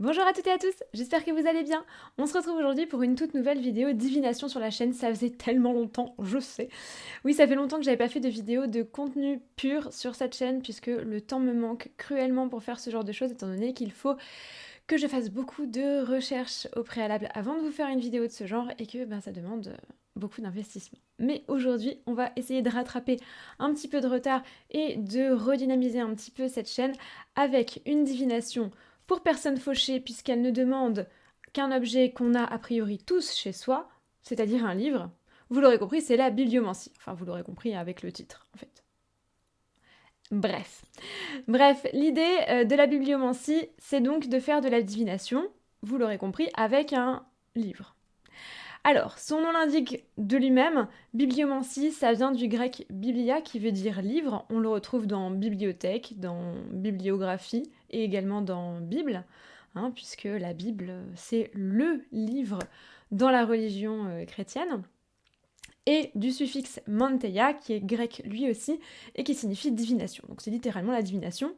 Bonjour à toutes et à tous, j'espère que vous allez bien. On se retrouve aujourd'hui pour une toute nouvelle vidéo divination sur la chaîne, ça faisait tellement longtemps, je sais. Oui, ça fait longtemps que j'avais pas fait de vidéo de contenu pur sur cette chaîne puisque le temps me manque cruellement pour faire ce genre de choses étant donné qu'il faut que je fasse beaucoup de recherches au préalable avant de vous faire une vidéo de ce genre et que ça demande beaucoup d'investissement. Mais aujourd'hui, on va essayer de rattraper un petit peu de retard et de redynamiser un petit peu cette chaîne avec une divination pour personne fauchée puisqu'elle ne demande qu'un objet qu'on a a priori tous chez soi, c'est-à-dire un livre. Vous l'aurez compris, c'est la bibliomancie. Enfin, vous l'aurez compris avec le titre, en fait. Bref, l'idée de la bibliomancie, c'est donc de faire de la divination, vous l'aurez compris, avec un livre. Alors, son nom l'indique de lui-même, bibliomancie, ça vient du grec biblia qui veut dire livre. On le retrouve dans bibliothèque, dans bibliographie et également dans Bible, puisque la Bible, c'est le livre dans la religion chrétienne. Et du suffixe manteia, qui est grec lui aussi, et qui signifie divination. Donc c'est littéralement la divination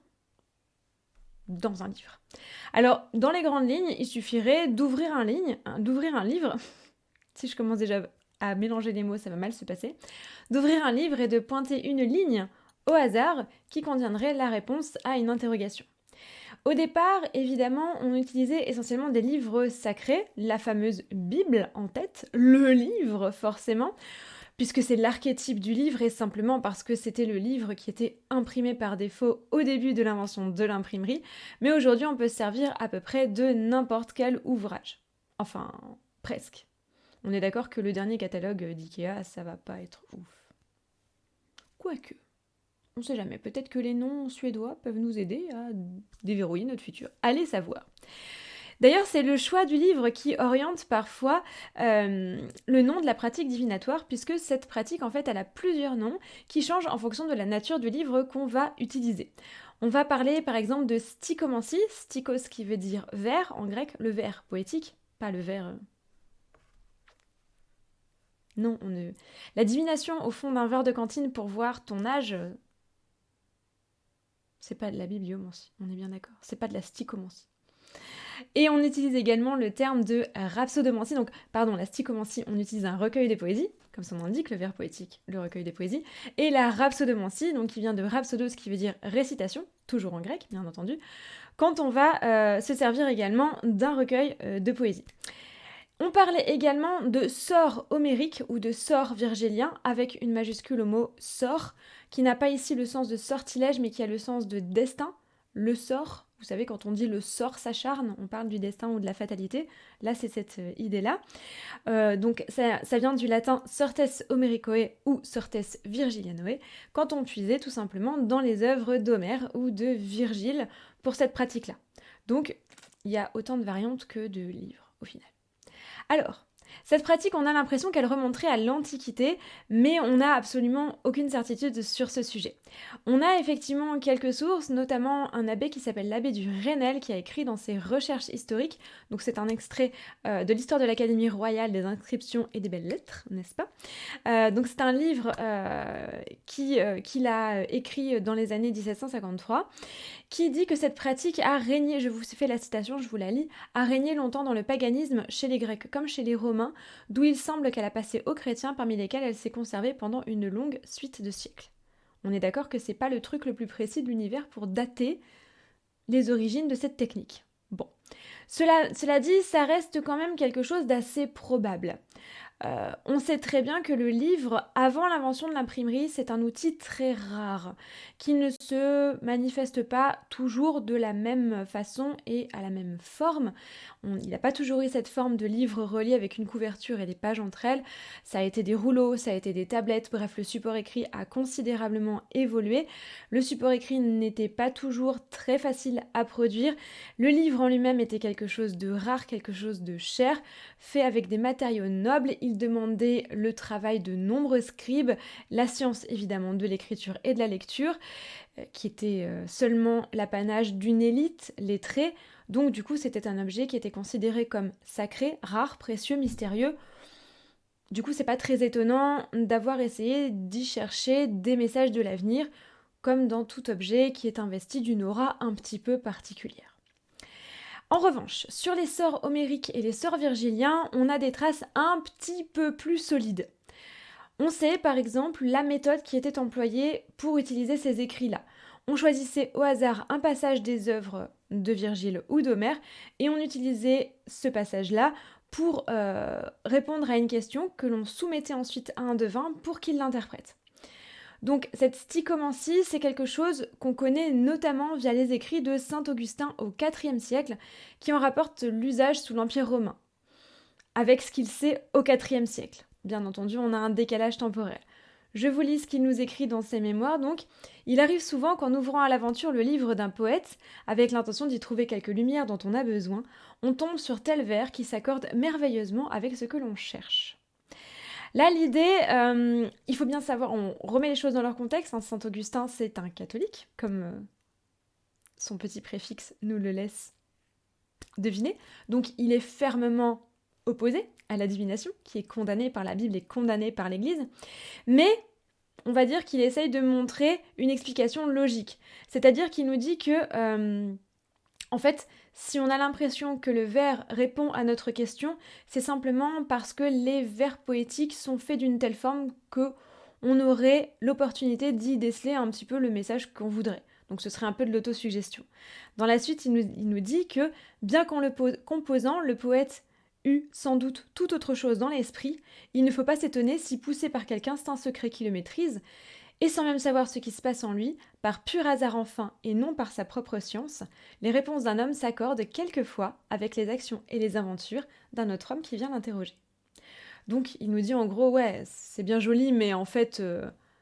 dans un livre. Alors, dans les grandes lignes, il suffirait d'ouvrir un livre, si je commence déjà à mélanger les mots, ça va mal se passer, d'ouvrir un livre et de pointer une ligne au hasard qui contiendrait la réponse à une interrogation. Au départ, évidemment, on utilisait essentiellement des livres sacrés, la fameuse Bible en tête, le livre forcément, puisque c'est l'archétype du livre et simplement parce que c'était le livre qui était imprimé par défaut au début de l'invention de l'imprimerie, mais aujourd'hui on peut se servir à peu près de n'importe quel ouvrage. Enfin, presque. On est d'accord que le dernier catalogue d'IKEA, ça va pas être ouf. Quoique, on sait jamais, peut-être que les noms suédois peuvent nous aider à déverrouiller notre futur. Allez savoir. D'ailleurs, c'est le choix du livre qui oriente parfois le nom de la pratique divinatoire, puisque cette pratique, en fait, elle a plusieurs noms qui changent en fonction de la nature du livre qu'on va utiliser. On va parler, par exemple, de stichomancie, stikos qui veut dire vers, en grec, le vers poétique, pas le vers... Non, on ne... La divination au fond d'un verre de cantine pour voir ton âge, c'est pas de la bibliomancie, on est bien d'accord, c'est pas de la stichomancie. Et on utilise également le terme de rhapsodomancie. Donc, pardon, la stichomancie, on utilise un recueil des poésies, comme son nom l'indique, le vers poétique, le recueil des poésies. Et la rhapsodomancie, donc qui vient de rhapsodos, qui veut dire récitation, toujours en grec, bien entendu, quand on va se servir également d'un recueil de poésie. On parlait également de sort homérique ou de sort virgilien, avec une majuscule au mot sort, qui n'a pas ici le sens de sortilège, mais qui a le sens de destin, le sort. Vous savez, quand on dit le sort s'acharne, on parle du destin ou de la fatalité. Là, c'est cette idée-là. Donc, ça vient du latin sortes homericoe ou sortes virgilianoe, quand on puisait tout simplement dans les œuvres d'Homère ou de Virgile pour cette pratique-là. Donc, il y a autant de variantes que de livres, au final. Alors, cette pratique, on a l'impression qu'elle remonterait à l'Antiquité, mais on n'a absolument aucune certitude sur ce sujet. On a effectivement quelques sources, notamment un abbé qui s'appelle l'abbé du Rennell, qui a écrit dans ses recherches historiques, donc c'est un extrait de l'histoire de l'Académie royale des inscriptions et des belles lettres, n'est-ce pas ? Donc c'est un livre qu'il a écrit dans les années 1753, qui dit que cette pratique a régné, je vous fais la citation, je vous la lis, a régné longtemps dans le paganisme chez les Grecs comme chez les Romains, d'où il semble qu'elle a passé aux chrétiens, parmi lesquels elle s'est conservée pendant une longue suite de siècles. On est d'accord que c'est pas le truc le plus précis de l'univers pour dater les origines de cette technique. Bon. Cela dit, ça reste quand même quelque chose d'assez probable. On sait très bien que le livre, avant l'invention de l'imprimerie, c'est un outil très rare, qui ne se manifeste pas toujours de la même façon et à la même forme. Il n'a pas toujours eu cette forme de livre relié avec une couverture et des pages entre elles. Ça a été des rouleaux, ça a été des tablettes, bref, le support écrit a considérablement évolué. Le support écrit n'était pas toujours très facile à produire. Le livre en lui-même était quelque chose de rare, quelque chose de cher, fait avec des matériaux nobles. Il demandait le travail de nombreux scribes, la science évidemment de l'écriture et de la lecture, qui était seulement l'apanage d'une élite lettrée. Donc du coup c'était un objet qui était considéré comme sacré, rare, précieux, mystérieux. Du coup c'est pas très étonnant d'avoir essayé d'y chercher des messages de l'avenir, comme dans tout objet qui est investi d'une aura un petit peu particulière. En revanche, sur les sorts homériques et les sorts virgiliens, on a des traces un petit peu plus solides. On sait par exemple la méthode qui était employée pour utiliser ces écrits-là. On choisissait au hasard un passage des œuvres de Virgile ou d'Homère et on utilisait ce passage-là pour répondre à une question que l'on soumettait ensuite à un devin pour qu'il l'interprète. Donc cette stichomancie, c'est quelque chose qu'on connaît notamment via les écrits de saint Augustin au IVe siècle, qui en rapporte l'usage sous l'Empire romain, avec ce qu'il sait au IVe siècle. Bien entendu, on a un décalage temporel. Je vous lis ce qu'il nous écrit dans ses mémoires, donc. Il arrive souvent qu'en ouvrant à l'aventure le livre d'un poète, avec l'intention d'y trouver quelques lumières dont on a besoin, on tombe sur tel vers qui s'accorde merveilleusement avec ce que l'on cherche. Là, l'idée, il faut bien savoir, on remet les choses dans leur contexte, hein, saint Augustin, c'est un catholique, comme son petit préfixe nous le laisse deviner. Donc, il est fermement opposé à la divination, qui est condamnée par la Bible et condamnée par l'Église. Mais on va dire qu'il essaye de montrer une explication logique. C'est-à-dire qu'il nous dit que, en fait, si on a l'impression que le vers répond à notre question, c'est simplement parce que les vers poétiques sont faits d'une telle forme qu'on aurait l'opportunité d'y déceler un petit peu le message qu'on voudrait. Donc ce serait un peu de l'autosuggestion. Dans la suite, il nous dit que, bien qu'en le composant, le poète eut sans doute tout autre chose dans l'esprit, il ne faut pas s'étonner si poussé par quelque instinct secret qui le maîtrise, et sans même savoir ce qui se passe en lui, par pur hasard enfin et non par sa propre science, les réponses d'un homme s'accordent quelquefois avec les actions et les aventures d'un autre homme qui vient l'interroger. Donc il nous dit en gros, ouais, c'est bien joli, mais en fait,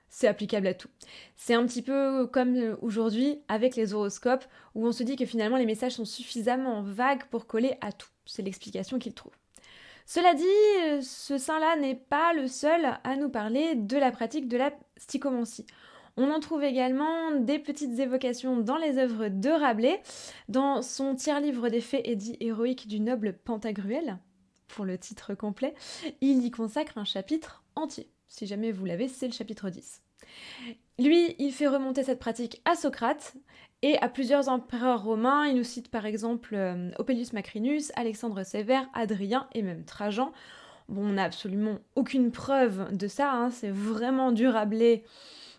c'est applicable à tout. C'est un petit peu comme aujourd'hui avec les horoscopes, où on se dit que finalement les messages sont suffisamment vagues pour coller à tout. C'est l'explication qu'il trouve. Cela dit, ce saint-là n'est pas le seul à nous parler de la pratique de la stichomancie. On en trouve également des petites évocations dans les œuvres de Rabelais, dans son tiers-livre des faits et dits héroïques du noble Pantagruel, pour le titre complet, il y consacre un chapitre entier. Si jamais vous l'avez, c'est le chapitre 10. Lui, il fait remonter cette pratique à Socrate et à plusieurs empereurs romains. Il nous cite par exemple Opellius Macrinus, Alexandre Sévère, Adrien et même Trajan. Bon, on n'a absolument aucune preuve de ça, hein, c'est vraiment du Rabelais.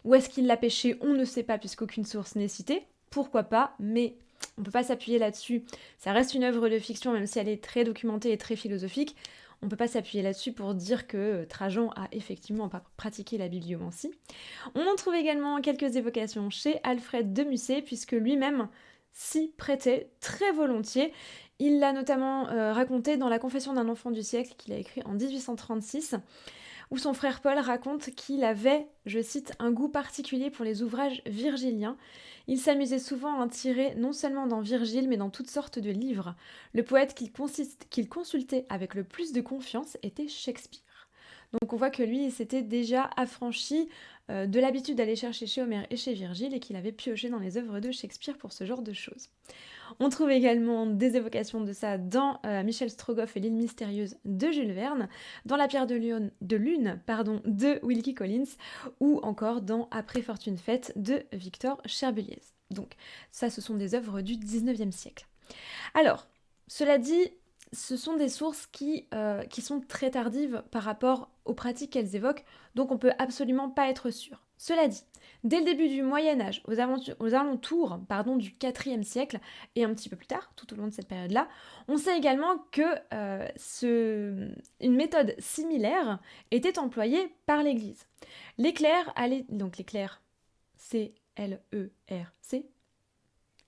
Où est-ce qu'il l'a pêché? On ne sait pas puisqu'aucune source n'est citée. Pourquoi pas, mais on ne peut pas s'appuyer là-dessus. Ça reste une œuvre de fiction, même si elle est très documentée et très philosophique. On ne peut pas s'appuyer là-dessus pour dire que Trajan a effectivement pratiqué la bibliomancie. On en trouve également quelques évocations chez Alfred de Musset, puisque lui-même s'y prêtait très volontiers. Il l'a notamment raconté dans La Confession d'un enfant du siècle, qu'il a écrit en 1836, où son frère Paul raconte qu'il avait, je cite, un goût particulier pour les ouvrages virgiliens. Il s'amusait souvent à en tirer non seulement dans Virgile, mais dans toutes sortes de livres. Le poète qu'il consultait avec le plus de confiance était Shakespeare. Donc on voit que lui, il s'était déjà affranchi de l'habitude d'aller chercher chez Homère et chez Virgile et qu'il avait pioché dans les œuvres de Shakespeare pour ce genre de choses. On trouve également des évocations de ça dans Michel Strogoff et l'île mystérieuse de Jules Verne, dans La pierre de lune de Wilkie Collins, ou encore dans Après fortune faite de Victor Cherbuliez. Donc ça, ce sont des œuvres du 19e siècle. Alors, cela dit, ce sont des sources qui sont très tardives par rapport aux pratiques qu'elles évoquent, donc on peut absolument pas être sûr. Cela dit, dès le début du Moyen-Âge, aux alentours du IVe siècle, et un petit peu plus tard, tout au long de cette période-là, on sait également que une méthode similaire était employée par l'Église. Les clercs C-L-E-R-C,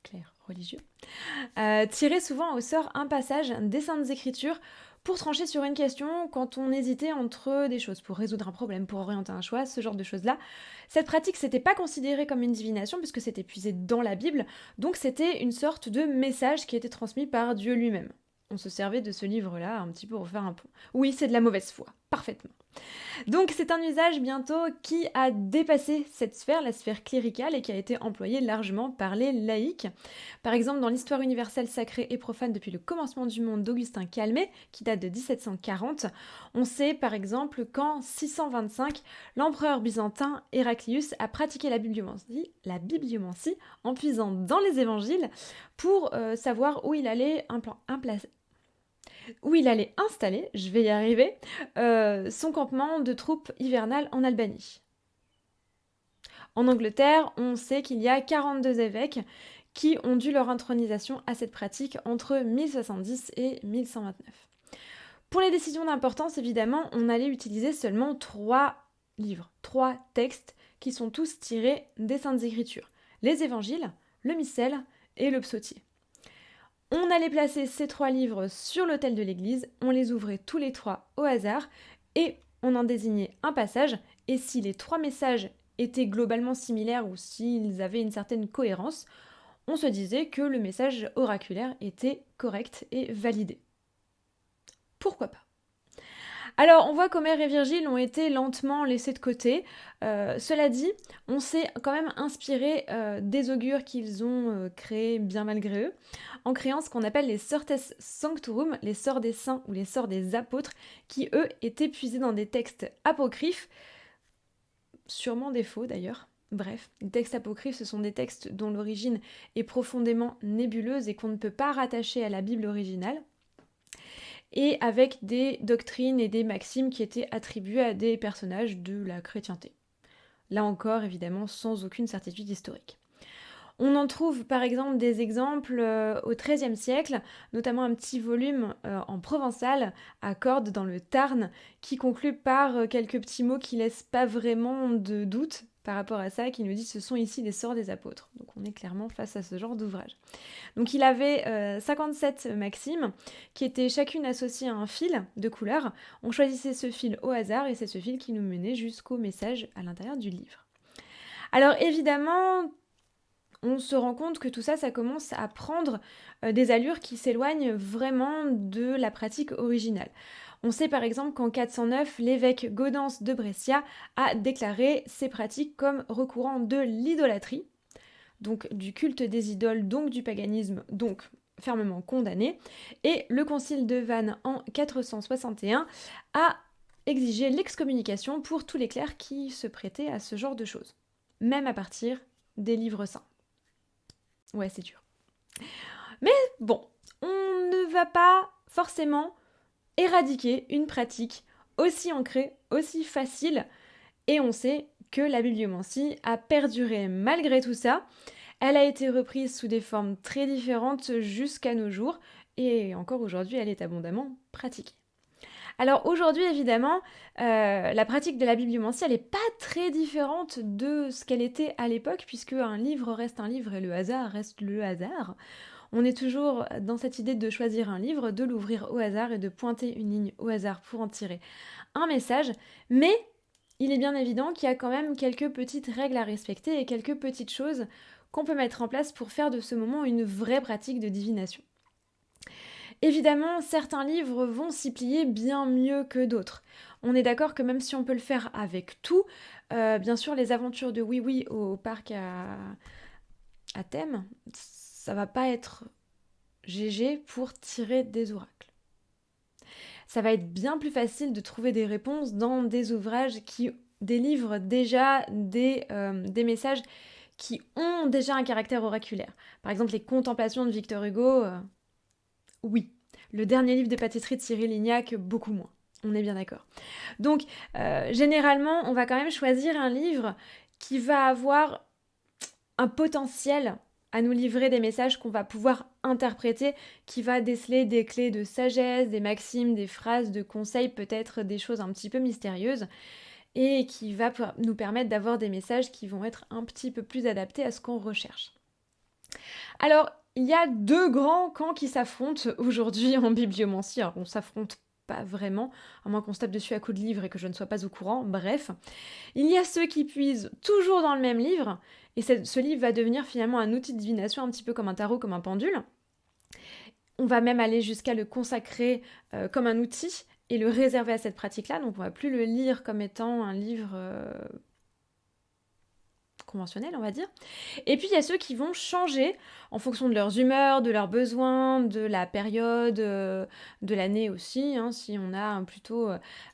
clercs religieux, tiraient souvent au sort un passage des Saintes Écritures pour trancher sur une question quand on hésitait entre des choses, pour résoudre un problème, pour orienter un choix, ce genre de choses-là. Cette pratique, c'était pas considérée comme une divination puisque c'était puisé dans la Bible, donc c'était une sorte de message qui était transmis par Dieu lui-même. On se servait de ce livre-là un petit peu pour faire un pont. Oui, c'est de la mauvaise foi. parfaitement. Donc c'est un usage bientôt qui a dépassé cette sphère, la sphère cléricale, et qui a été employé largement par les laïcs. Par exemple, dans l'Histoire universelle sacrée et profane depuis le commencement du monde d'Augustin Calmet, qui date de 1740, on sait par exemple qu'en 625, l'empereur byzantin Héraclius a pratiqué la bibliomancie en puisant dans les évangiles pour savoir où il allait installer, je vais y arriver, son campement de troupes hivernales en Albanie. En Angleterre, on sait qu'il y a 42 évêques qui ont dû leur intronisation à cette pratique entre 1070 et 1129. Pour les décisions d'importance, évidemment, on allait utiliser seulement 3 livres, 3 textes qui sont tous tirés des Saintes Écritures. Les évangiles, le missel et le psautier. On allait placer ces 3 livres sur l'autel de l'église, on les ouvrait tous les 3 au hasard et on en désignait un passage, et si les 3 messages étaient globalement similaires ou s'ils avaient une certaine cohérence, on se disait que le message oraculaire était correct et validé. Pourquoi pas ? Alors, on voit qu'Homère et Virgile ont été lentement laissés de côté. Cela dit, on s'est quand même inspiré des augures qu'ils ont créés bien malgré eux, en créant ce qu'on appelle les Sortes Sanctorum, les sorts des saints ou les sorts des apôtres, qui eux étaient puisés dans des textes apocryphes, sûrement des faux d'ailleurs. Bref, les textes apocryphes, ce sont des textes dont l'origine est profondément nébuleuse et qu'on ne peut pas rattacher à la Bible originale, et avec des doctrines et des maximes qui étaient attribuées à des personnages de la chrétienté. Là encore, évidemment, sans aucune certitude historique. On en trouve par exemple des exemples au XIIIe siècle, notamment un petit volume en provençal à cordes dans le Tarn, qui conclut par quelques petits mots qui laissent pas vraiment de doute par rapport à ça, qui nous dit ce sont ici les sorts des apôtres. Donc on est clairement face à ce genre d'ouvrage. Donc il avait 57 maximes qui étaient chacune associées à un fil de couleur. On choisissait ce fil au hasard et c'est ce fil qui nous menait jusqu'au message à l'intérieur du livre. Alors évidemment, on se rend compte que tout ça, ça commence à prendre des allures qui s'éloignent vraiment de la pratique originale. On sait par exemple qu'en 409, l'évêque Gaudens de Brescia a déclaré ces pratiques comme recourant de l'idolâtrie, donc du culte des idoles, donc du paganisme, donc fermement condamné. Et le concile de Vannes en 461 a exigé l'excommunication pour tous les clercs qui se prêtaient à ce genre de choses, même à partir des livres saints. Ouais, c'est dur. Mais bon, on ne va pas forcément éradiquer une pratique aussi ancrée, aussi facile, et on sait que la bibliomancie a perduré malgré tout ça. Elle a été reprise sous des formes très différentes jusqu'à nos jours, et encore aujourd'hui, elle est abondamment pratiquée. Alors aujourd'hui, évidemment, la pratique de la bibliomancie, elle n'est pas très différente de ce qu'elle était à l'époque, puisque un livre reste un livre et le hasard reste le hasard. On est toujours dans cette idée de choisir un livre, de l'ouvrir au hasard et de pointer une ligne au hasard pour en tirer un message, mais il est bien évident qu'il y a quand même quelques petites règles à respecter et quelques petites choses qu'on peut mettre en place pour faire de ce moment une vraie pratique de divination. Évidemment, certains livres vont s'y plier bien mieux que d'autres. On est d'accord que même si on peut le faire avec tout, bien sûr, les aventures de Oui Oui au parc à thème, ça va pas être GG pour tirer des oracles. Ça va être bien plus facile de trouver des réponses dans des ouvrages qui délivrent déjà des messages qui ont déjà un caractère oraculaire. Par exemple, les Contemplations de Victor Hugo, oui. Le dernier livre de pâtisserie de Cyril Lignac, beaucoup moins. On est bien d'accord. Donc, généralement, on va quand même choisir un livre qui va avoir un potentiel à nous livrer des messages qu'on va pouvoir interpréter, qui va déceler des clés de sagesse, des maximes, des phrases de conseils, peut-être des choses un petit peu mystérieuses, et qui va nous permettre d'avoir des messages qui vont être un petit peu plus adaptés à ce qu'on recherche. Alors, il y a 2 grands camps qui s'affrontent aujourd'hui en bibliomancie. Alors, on s'affronte pas vraiment, à moins qu'on se tape dessus à coups de livre et que je ne sois pas au courant, bref. Il y a ceux qui puisent toujours dans le même livre, et ce livre va devenir finalement un outil de divination, un petit peu comme un tarot, comme un pendule. On va même aller jusqu'à le consacrer comme un outil, et le réserver à cette pratique-là. Donc on va plus le lire comme étant un livre conventionnel, on va dire. Et puis il y a ceux qui vont changer en fonction de leurs humeurs, de leurs besoins, de la période, de l'année aussi. Si on a plutôt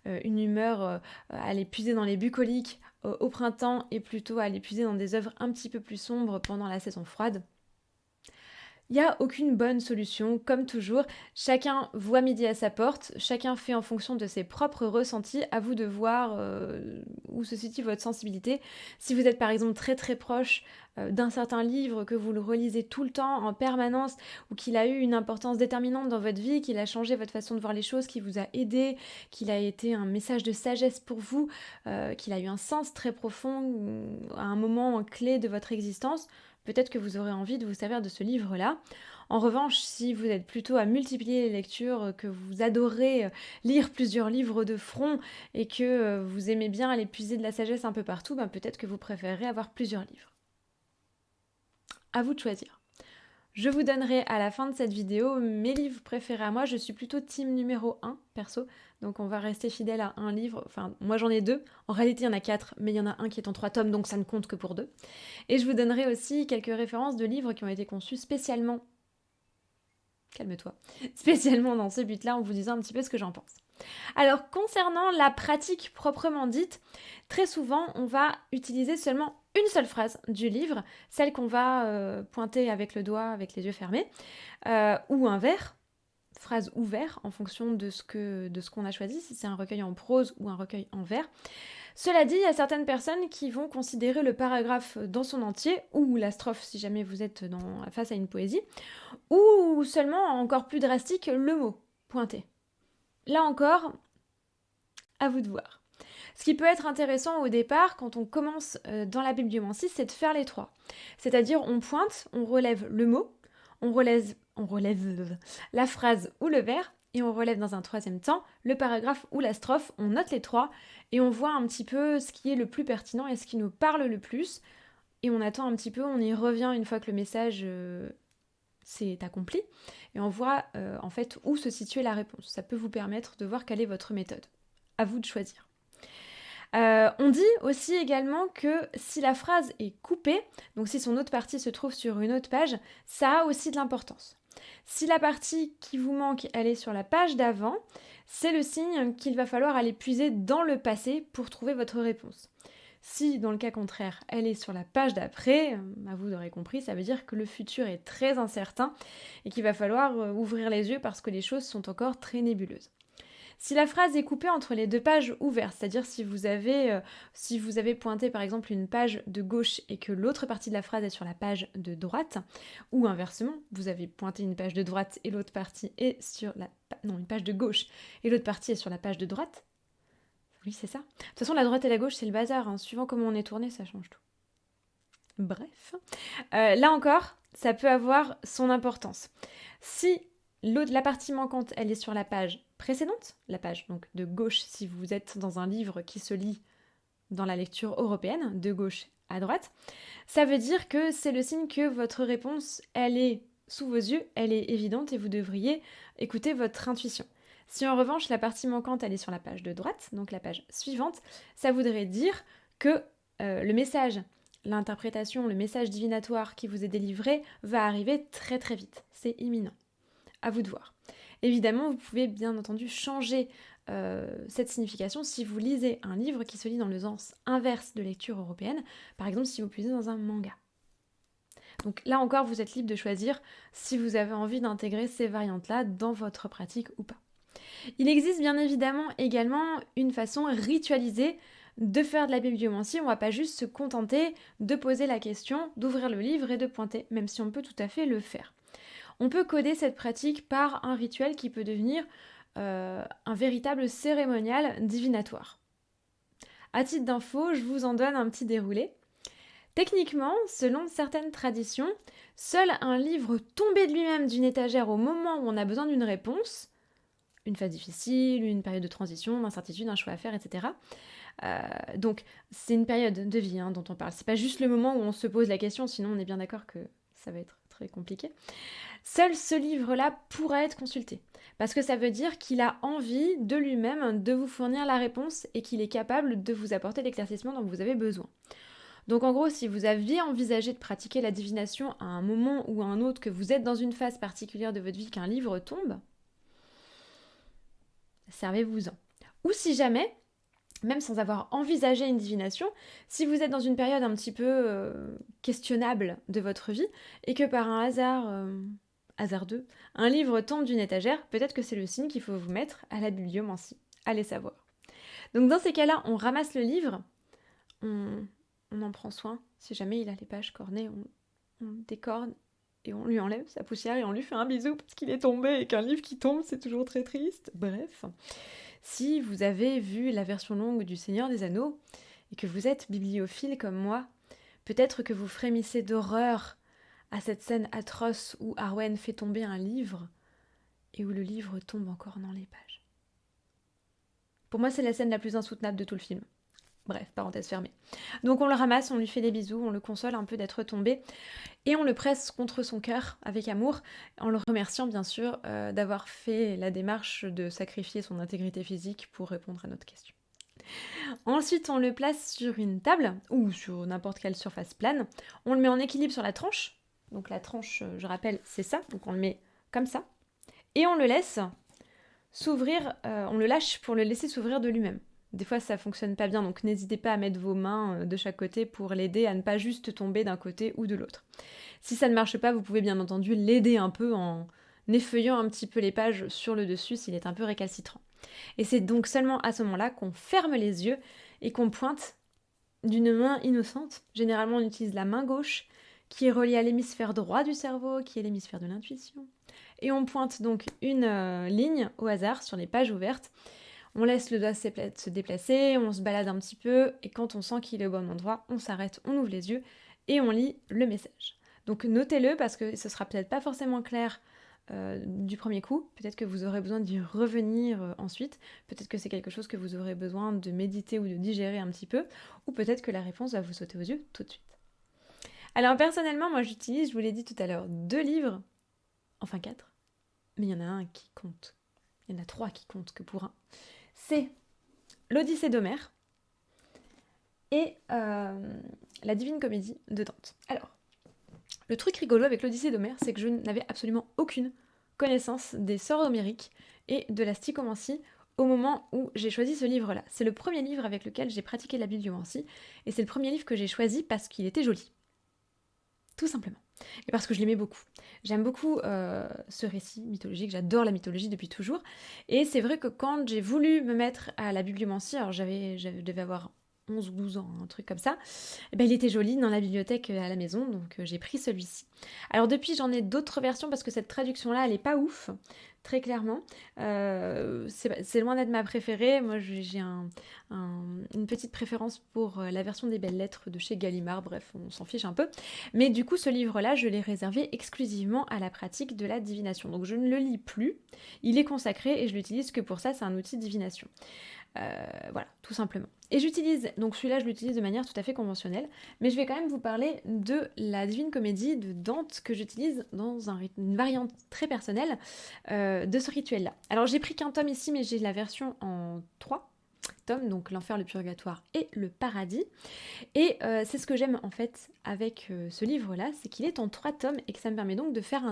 une humeur à aller puiser dans les bucoliques au printemps et plutôt à aller puiser dans des œuvres un petit peu plus sombres pendant la saison froide. Il n'y a aucune bonne solution, comme toujours. Chacun voit midi à sa porte, chacun fait en fonction de ses propres ressentis. À vous de voir où se situe votre sensibilité. Si vous êtes par exemple très très proche d'un certain livre, que vous le relisez tout le temps, en permanence, ou qu'il a eu une importance déterminante dans votre vie, qu'il a changé votre façon de voir les choses, qu'il vous a aidé, qu'il a été un message de sagesse pour vous, qu'il a eu un sens très profond à un moment clé de votre existence, peut-être que vous aurez envie de vous servir de ce livre-là. En revanche, si vous êtes plutôt à multiplier les lectures, que vous adorez lire plusieurs livres de front et que vous aimez bien aller puiser de la sagesse un peu partout, peut-être que vous préférerez avoir plusieurs livres. À vous de choisir. Je vous donnerai à la fin de cette vidéo mes livres préférés à moi. Je suis plutôt team numéro 1, perso. Donc on va rester fidèle à un livre. Enfin, moi j'en ai 2. En réalité, il y en a 4, mais il y en a un qui est en 3 tomes, donc ça ne compte que pour 2. Et je vous donnerai aussi quelques références de livres qui ont été conçus spécialement... Calme-toi. Spécialement dans ce but-là, en vous disant un petit peu ce que j'en pense. Alors, concernant la pratique proprement dite, très souvent, on va utiliser seulement une seule phrase du livre, celle qu'on va pointer avec le doigt, avec les yeux fermés, ou un vers, phrase ou vers, en fonction de ce qu'on a choisi, si c'est un recueil en prose ou un recueil en vers. Cela dit, il y a certaines personnes qui vont considérer le paragraphe dans son entier, ou la strophe si jamais vous êtes face à une poésie, ou seulement, encore plus drastique, le mot pointé. Là encore, à vous de voir. Ce qui peut être intéressant au départ, quand on commence dans la bibliomancie, c'est de faire les trois. C'est-à-dire, on pointe, on relève le mot, on relève la phrase ou le vers, et on relève dans un troisième temps le paragraphe ou la strophe, on note les trois, et on voit un petit peu ce qui est le plus pertinent et ce qui nous parle le plus, et on attend un petit peu, on y revient une fois que le message s'est accompli, et on voit en fait où se situe la réponse. Ça peut vous permettre de voir quelle est votre méthode. À vous de choisir. On dit aussi également que si la phrase est coupée, donc si son autre partie se trouve sur une autre page, ça a aussi de l'importance. Si la partie qui vous manque, elle est sur la page d'avant, c'est le signe qu'il va falloir aller puiser dans le passé pour trouver votre réponse. Si, dans le cas contraire, elle est sur la page d'après, vous l'aurez compris, ça veut dire que le futur est très incertain et qu'il va falloir ouvrir les yeux parce que les choses sont encore très nébuleuses. Si la phrase est coupée entre les deux pages ouvertes, c'est-à-dire si vous avez pointé par exemple une page de gauche et que l'autre partie de la phrase est sur la page de droite, ou inversement, vous avez pointé une page de droite et l'autre partie est sur une page de gauche et l'autre partie est sur la page de droite. Oui, c'est ça. De toute façon, la droite et la gauche, c'est le bazar. Suivant comment on est tourné, ça change tout. Bref. Là encore, ça peut avoir son importance. Si la partie manquante, elle est sur la page précédente, la page donc de gauche si vous êtes dans un livre qui se lit dans la lecture européenne, de gauche à droite, ça veut dire que c'est le signe que votre réponse, elle est sous vos yeux, elle est évidente et vous devriez écouter votre intuition. Si en revanche la partie manquante, elle est sur la page de droite, donc la page suivante, ça voudrait dire que le message, l'interprétation, le message divinatoire qui vous est délivré va arriver très très vite, c'est imminent. À vous de voir. Évidemment, vous pouvez bien entendu changer cette signification si vous lisez un livre qui se lit dans le sens inverse de lecture européenne, par exemple si vous puisez dans un manga. Donc là encore, vous êtes libre de choisir si vous avez envie d'intégrer ces variantes-là dans votre pratique ou pas. Il existe bien évidemment également une façon ritualisée de faire de la bibliomancie. On ne va pas juste se contenter de poser la question, d'ouvrir le livre et de pointer, même si on peut tout à fait le faire. On peut coder cette pratique par un rituel qui peut devenir un véritable cérémonial divinatoire. À titre d'info, je vous en donne un petit déroulé. Techniquement, selon certaines traditions, seul un livre tombé de lui-même d'une étagère au moment où on a besoin d'une réponse, une phase difficile, une période de transition, d'incertitude, un choix à faire, etc. Donc c'est une période de vie dont on parle. C'est pas juste le moment où on se pose la question, sinon on est bien d'accord que ça va être très compliqué, seul ce livre-là pourra être consulté. Parce que ça veut dire qu'il a envie de lui-même de vous fournir la réponse et qu'il est capable de vous apporter l'éclaircissement dont vous avez besoin. Donc en gros, si vous aviez envisagé de pratiquer la divination à un moment ou à un autre, que vous êtes dans une phase particulière de votre vie, qu'un livre tombe, servez-vous-en. Ou si jamais, même sans avoir envisagé une divination, si vous êtes dans une période un petit peu questionnable de votre vie et que par un hasardeux, un livre tombe d'une étagère, peut-être que c'est le signe qu'il faut vous mettre à la bibliomancie. Allez savoir. Donc dans ces cas-là, on ramasse le livre, on en prend soin. Si jamais il a les pages cornées, on le décorne et on lui enlève sa poussière et on lui fait un bisou parce qu'il est tombé et qu'un livre qui tombe, c'est toujours très triste. Bref. Si vous avez vu la version longue du Seigneur des Anneaux et que vous êtes bibliophile comme moi, peut-être que vous frémissez d'horreur à cette scène atroce où Arwen fait tomber un livre et où le livre tombe encore dans les pages. Pour moi, c'est la scène la plus insoutenable de tout le film. Bref, parenthèse fermée. Donc on le ramasse, on lui fait des bisous, on le console un peu d'être tombé et on le presse contre son cœur avec amour, en le remerciant bien sûr d'avoir fait la démarche de sacrifier son intégrité physique pour répondre à notre question. Ensuite, on le place sur une table ou sur n'importe quelle surface plane. On le met en équilibre sur la tranche. Donc la tranche, je rappelle, c'est ça. Donc on le met comme ça. Et on le laisse s'ouvrir, on le lâche pour le laisser s'ouvrir de lui-même. Des fois, ça fonctionne pas bien, donc n'hésitez pas à mettre vos mains de chaque côté pour l'aider à ne pas juste tomber d'un côté ou de l'autre. Si ça ne marche pas, vous pouvez bien entendu l'aider un peu en effeuillant un petit peu les pages sur le dessus s'il est un peu récalcitrant. Et c'est donc seulement à ce moment-là qu'on ferme les yeux et qu'on pointe d'une main innocente. Généralement, on utilise la main gauche qui est reliée à l'hémisphère droit du cerveau, qui est l'hémisphère de l'intuition. Et on pointe donc une ligne au hasard sur les pages ouvertes. On laisse le doigt se déplacer, on se balade un petit peu, et quand on sent qu'il est au bon endroit, on s'arrête, on ouvre les yeux, et on lit le message. Donc notez-le, parce que ce sera peut-être pas forcément clair du premier coup, peut-être que vous aurez besoin d'y revenir ensuite, peut-être que c'est quelque chose que vous aurez besoin de méditer ou de digérer un petit peu, ou peut-être que la réponse va vous sauter aux yeux tout de suite. Alors personnellement, moi j'utilise, je vous l'ai dit tout à l'heure, 2 livres, enfin 4, mais il y en a un qui compte. Il y en a 3 qui comptent que pour un. C'est l'Odyssée d'Homère et la Divine Comédie de Dante. Alors, le truc rigolo avec l'Odyssée d'Homère, c'est que je n'avais absolument aucune connaissance des sorts homériques et de la stichomancie au moment où j'ai choisi ce livre-là. C'est le premier livre avec lequel j'ai pratiqué la bibliomancie et c'est le premier livre que j'ai choisi parce qu'il était joli. Tout simplement. Et parce que je l'aimais beaucoup. J'aime beaucoup ce récit mythologique, j'adore la mythologie depuis toujours. Et c'est vrai que quand j'ai voulu me mettre à la bibliomancie, alors je devais avoir 11 ou 12 ans, un truc comme ça, et ben il était joli dans la bibliothèque à la maison, donc j'ai pris celui-ci. Alors depuis, j'en ai d'autres versions parce que cette traduction-là, elle est pas ouf, très clairement. C'est loin d'être ma préférée. Moi, j'ai une petite préférence pour la version des Belles Lettres de chez Gallimard, bref, on s'en fiche un peu. Mais du coup, ce livre-là, je l'ai réservé exclusivement à la pratique de la divination. Donc je ne le lis plus, il est consacré et je l'utilise que pour ça, c'est un outil de divination. Voilà, tout simplement. Et donc celui-là, je l'utilise de manière tout à fait conventionnelle, mais je vais quand même vous parler de la Divine Comédie de Dante que j'utilise dans une variante très personnelle de ce rituel-là. Alors j'ai pris qu'un tome ici, mais j'ai la version en 3 tomes, donc l'enfer, le purgatoire et le paradis. Et c'est ce que j'aime en fait avec ce livre-là, c'est qu'il est en 3 tomes et que ça me permet donc de faire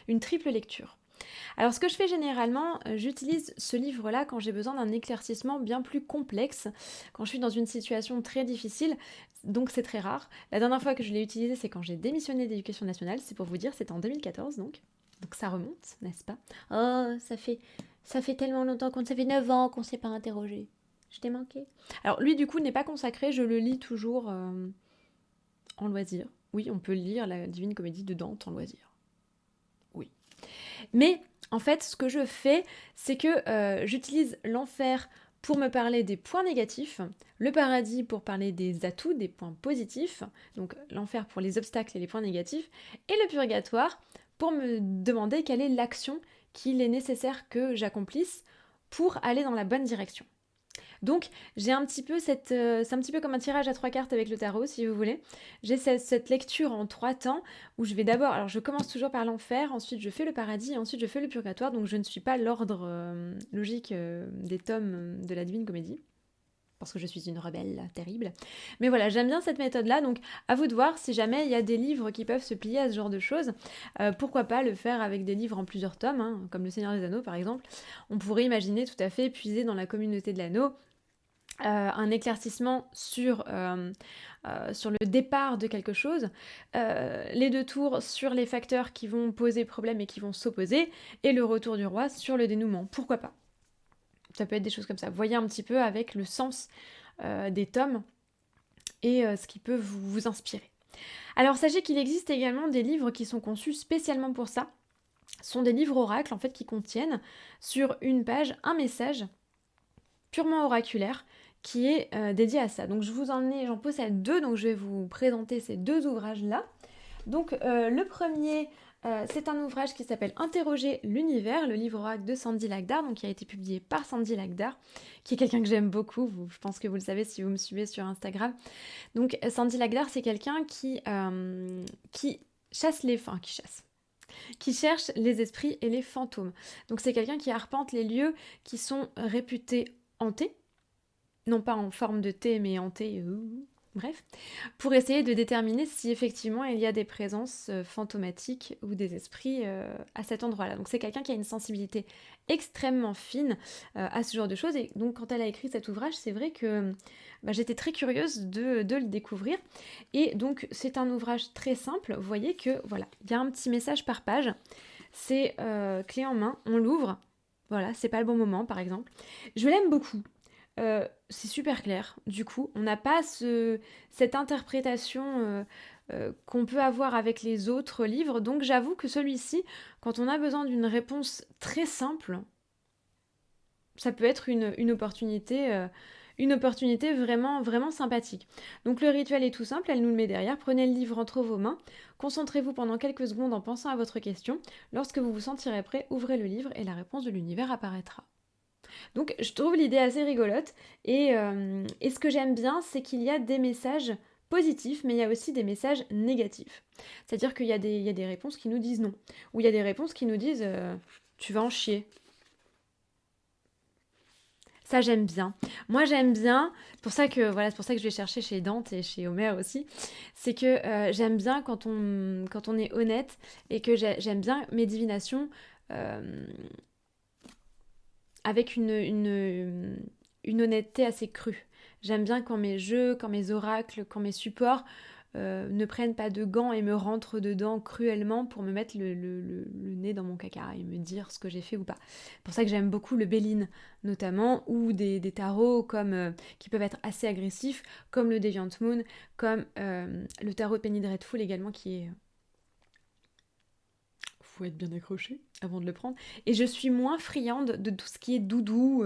une triple lecture. Alors ce que je fais généralement, j'utilise ce livre-là quand j'ai besoin d'un éclaircissement bien plus complexe, quand je suis dans une situation très difficile, donc c'est très rare. La dernière fois que je l'ai utilisé, c'est quand j'ai démissionné de l'Éducation nationale, c'est pour vous dire, c'était en 2014 donc ça remonte, n'est-ce pas? Oh, ça fait tellement longtemps ça fait 9 ans qu'on ne s'est pas interrogé. Je t'ai manqué. Alors lui du coup n'est pas consacré, je le lis toujours en loisir. Oui, on peut lire la Divine Comédie de Dante en loisir. Oui. Mais en fait, ce que je fais, c'est que j'utilise l'enfer pour me parler des points négatifs, le paradis pour parler des atouts, des points positifs, donc l'enfer pour les obstacles et les points négatifs, et le purgatoire pour me demander quelle est l'action qu'il est nécessaire que j'accomplisse pour aller dans la bonne direction. Donc j'ai un petit peu c'est un petit peu comme un tirage à 3 cartes avec le tarot, si vous voulez. J'ai cette lecture en 3 temps où je vais d'abord, alors je commence toujours par l'enfer, ensuite je fais le paradis et ensuite je fais le purgatoire. Donc je ne suis pas l'ordre logique des tomes de la Divine Comédie, parce que je suis une rebelle terrible. Mais voilà, j'aime bien cette méthode-là, donc à vous de voir si jamais il y a des livres qui peuvent se plier à ce genre de choses. Pourquoi pas le faire avec des livres en plusieurs tomes, hein, comme Le Seigneur des Anneaux par exemple. On pourrait imaginer tout à fait puiser dans la communauté de l'anneau un éclaircissement sur le départ de quelque chose, les 2 tours sur les facteurs qui vont poser problème et qui vont s'opposer, et le retour du roi sur le dénouement. Pourquoi pas? Ça peut être des choses comme ça. Voyez un petit peu avec le sens des tomes et ce qui peut vous inspirer. Alors sachez qu'il existe également des livres qui sont conçus spécialement pour ça. Ce sont des livres oracles en fait qui contiennent sur une page un message purement oraculaire qui est dédié à ça. Donc j'en possède 2, donc je vais vous présenter ces 2 ouvrages-là. Donc le premier, c'est un ouvrage qui s'appelle Interroger l'univers, le livre oracle de Sandy Lagdar, donc qui a été publié par Sandy Lagdar, qui est quelqu'un que j'aime beaucoup, je pense que vous le savez si vous me suivez sur Instagram. Donc Sandy Lagdar, c'est quelqu'un qui chasse qui cherche les esprits et les fantômes. Donc c'est quelqu'un qui arpente les lieux qui sont réputés hantés, non pas en forme de thé, mais hantés, bref, pour essayer de déterminer si effectivement il y a des présences fantomatiques ou des esprits à cet endroit-là. Donc c'est quelqu'un qui a une sensibilité extrêmement fine à ce genre de choses, et donc quand elle a écrit cet ouvrage, c'est vrai que j'étais très curieuse de le découvrir, et donc c'est un ouvrage très simple. Vous voyez que voilà, il y a un petit message par page, c'est clé en main, on l'ouvre, voilà, c'est pas le bon moment par exemple. Je l'aime beaucoup. C'est super clair, du coup, on n'a pas cette interprétation qu'on peut avoir avec les autres livres, donc j'avoue que celui-ci, quand on a besoin d'une réponse très simple, ça peut être une opportunité vraiment, vraiment sympathique. Donc le rituel est tout simple, elle nous le met derrière, prenez le livre entre vos mains, concentrez-vous pendant quelques secondes en pensant à votre question, lorsque vous vous sentirez prêt, ouvrez le livre et la réponse de l'univers apparaîtra. Donc je trouve l'idée assez rigolote, et ce que j'aime bien, c'est qu'il y a des messages positifs, mais il y a aussi des messages négatifs. C'est-à-dire qu'il y a des réponses qui nous disent non, ou il y a des réponses qui nous disent tu vas en chier. Ça j'aime bien. Moi j'aime bien, c'est pour ça que je vais chercher chez Dante et chez Homer aussi, c'est que j'aime bien quand on est honnête, et que j'aime bien mes divinations avec une honnêteté assez crue. J'aime bien quand mes jeux, quand mes oracles, quand mes supports ne prennent pas de gants et me rentrent dedans cruellement pour me mettre le nez dans mon caca et me dire ce que j'ai fait ou pas. C'est pour ça que j'aime beaucoup le Béline, notamment, ou des tarots qui peuvent être assez agressifs, comme le Deviant Moon, comme le tarot de Penny Dreadful également, qui est... Faut être bien accroché avant de le prendre. Et je suis moins friande de tout ce qui est doudou,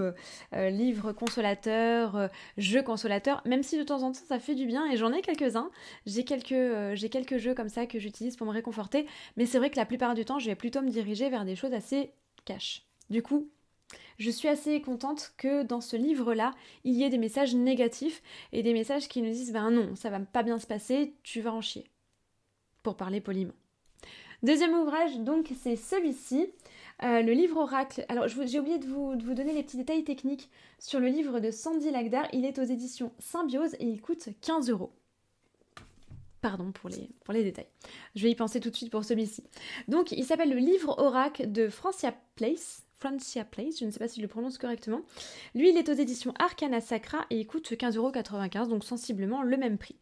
livres consolateurs, jeux consolateurs, même si de temps en temps ça fait du bien, et j'en ai quelques-uns. J'ai quelques jeux comme ça que j'utilise pour me réconforter, mais c'est vrai que la plupart du temps, je vais plutôt me diriger vers des choses assez cash. Du coup, je suis assez contente que dans ce livre-là, il y ait des messages négatifs et des messages qui nous disent « Ben non, ça va pas bien se passer, tu vas en chier », pour parler poliment. Deuxième ouvrage, donc, c'est celui-ci, le livre oracle. Alors, j'ai oublié de vous donner les petits détails techniques sur le livre de Sandy Lagdar. Il est aux éditions Symbiose et il coûte 15€. Pardon pour les détails. Je vais y penser tout de suite pour celui-ci. Donc, il s'appelle le livre oracle de Francia Place, je ne sais pas si je le prononce correctement. Lui, il est aux éditions Arcana Sacra et il coûte 15,95€, donc sensiblement le même prix.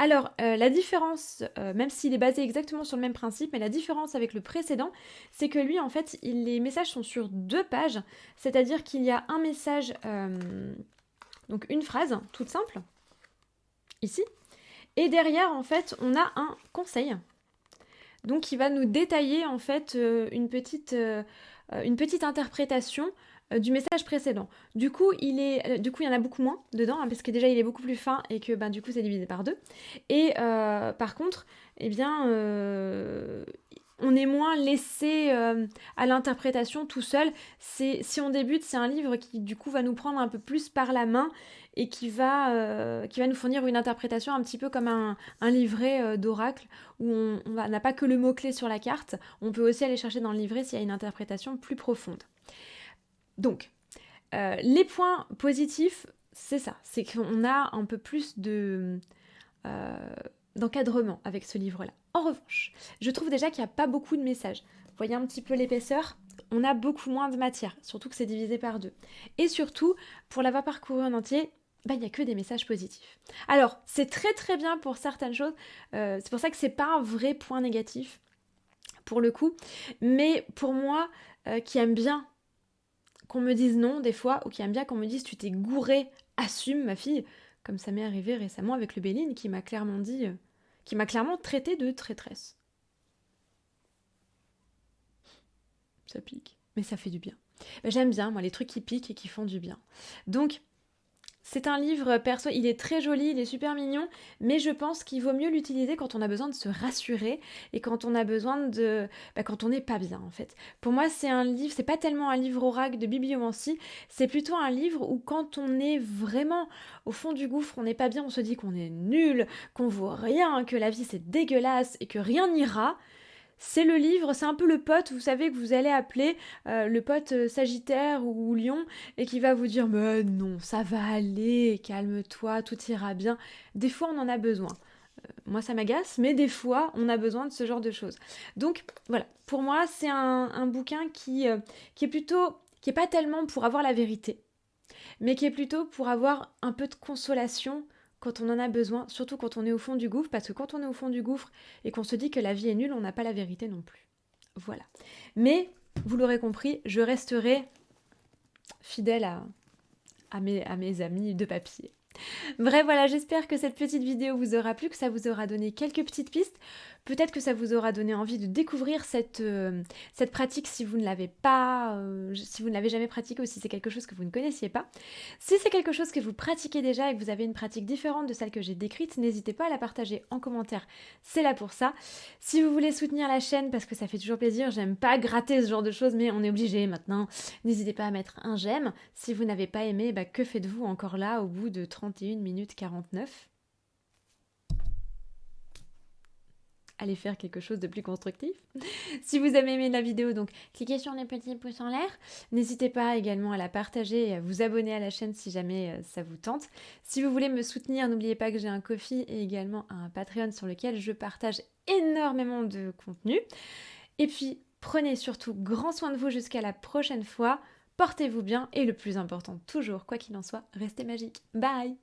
Alors, la différence, même s'il est basé exactement sur le même principe, mais la différence avec le précédent, c'est que lui, en fait, les messages sont sur 2 pages, c'est-à-dire qu'il y a un message, donc une phrase toute simple, ici, et derrière, en fait, on a un conseil, donc qui va nous détailler, en fait, une petite interprétation du message précédent. Du coup, il y en a beaucoup moins dedans, hein, parce que déjà il est beaucoup plus fin et que du coup c'est divisé par 2. Et par contre, eh bien, on est moins laissé à l'interprétation tout seul. Si on débute, c'est un livre qui du coup va nous prendre un peu plus par la main et qui va nous fournir une interprétation un petit peu comme un livret d'oracle où on n'a pas que le mot-clé sur la carte, on peut aussi aller chercher dans le livret s'il y a une interprétation plus profonde. Donc, les points positifs, c'est ça, c'est qu'on a un peu plus d'encadrement avec ce livre-là. En revanche, je trouve déjà qu'il n'y a pas beaucoup de messages. Vous voyez un petit peu l'épaisseur ? On a beaucoup moins de matière, surtout que c'est divisé par 2. Et surtout, pour l'avoir parcouru en entier, il n'y a que des messages positifs. Alors, c'est très très bien pour certaines choses, c'est pour ça que c'est pas un vrai point négatif, pour le coup, mais pour moi, qui aime bien qu'on me dise non des fois, ou qui aime bien qu'on me dise tu t'es gourée, assume ma fille, comme ça m'est arrivé récemment avec le Béline qui m'a clairement dit, qui m'a clairement traité de traîtresse. Ça pique, mais ça fait du bien. J'aime bien, moi, les trucs qui piquent et qui font du bien. Donc, c'est un livre, perso, il est très joli, il est super mignon, mais je pense qu'il vaut mieux l'utiliser quand on a besoin de se rassurer et quand on a besoin quand on n'est pas bien, en fait. Pour moi, c'est un livre, c'est pas tellement un livre oracle de bibliomancie, c'est plutôt un livre où quand on est vraiment au fond du gouffre, on n'est pas bien, on se dit qu'on est nul, qu'on vaut rien, que la vie c'est dégueulasse et que rien n'ira. C'est le livre, c'est un peu le pote, vous savez, que vous allez appeler le pote Sagittaire ou Lion et qui va vous dire mais non, ça va aller, calme-toi, tout ira bien. Des fois, on en a besoin. Moi, ça m'agace, mais des fois, on a besoin de ce genre de choses. Donc, voilà, pour moi, c'est un bouquin qui est plutôt, qui est pas tellement pour avoir la vérité, mais qui est plutôt pour avoir un peu de consolation quand on en a besoin, surtout quand on est au fond du gouffre, parce que quand on est au fond du gouffre et qu'on se dit que la vie est nulle, on n'a pas la vérité non plus. Voilà. Mais, vous l'aurez compris, je resterai fidèle à mes amis de papier. Bref, voilà, j'espère que cette petite vidéo vous aura plu, que ça vous aura donné quelques petites pistes. Peut-être que ça vous aura donné envie de découvrir cette pratique si vous ne l'avez pas, si vous ne l'avez jamais pratiquée ou si c'est quelque chose que vous ne connaissiez pas. Si c'est quelque chose que vous pratiquez déjà et que vous avez une pratique différente de celle que j'ai décrite, n'hésitez pas à la partager en commentaire, c'est là pour ça. Si vous voulez soutenir la chaîne, parce que ça fait toujours plaisir, j'aime pas gratter ce genre de choses, mais on est obligé maintenant, n'hésitez pas à mettre un j'aime. Si vous n'avez pas aimé, que faites-vous encore là au bout de 31 minutes 49 ? Allez faire quelque chose de plus constructif. Si vous avez aimé la vidéo, donc cliquez sur les petits pouces en l'air. N'hésitez pas également à la partager et à vous abonner à la chaîne si jamais ça vous tente. Si vous voulez me soutenir, n'oubliez pas que j'ai un Ko-fi et également un Patreon sur lequel je partage énormément de contenu. Et puis, prenez surtout grand soin de vous jusqu'à la prochaine fois. Portez-vous bien et le plus important toujours, quoi qu'il en soit, restez magique. Bye!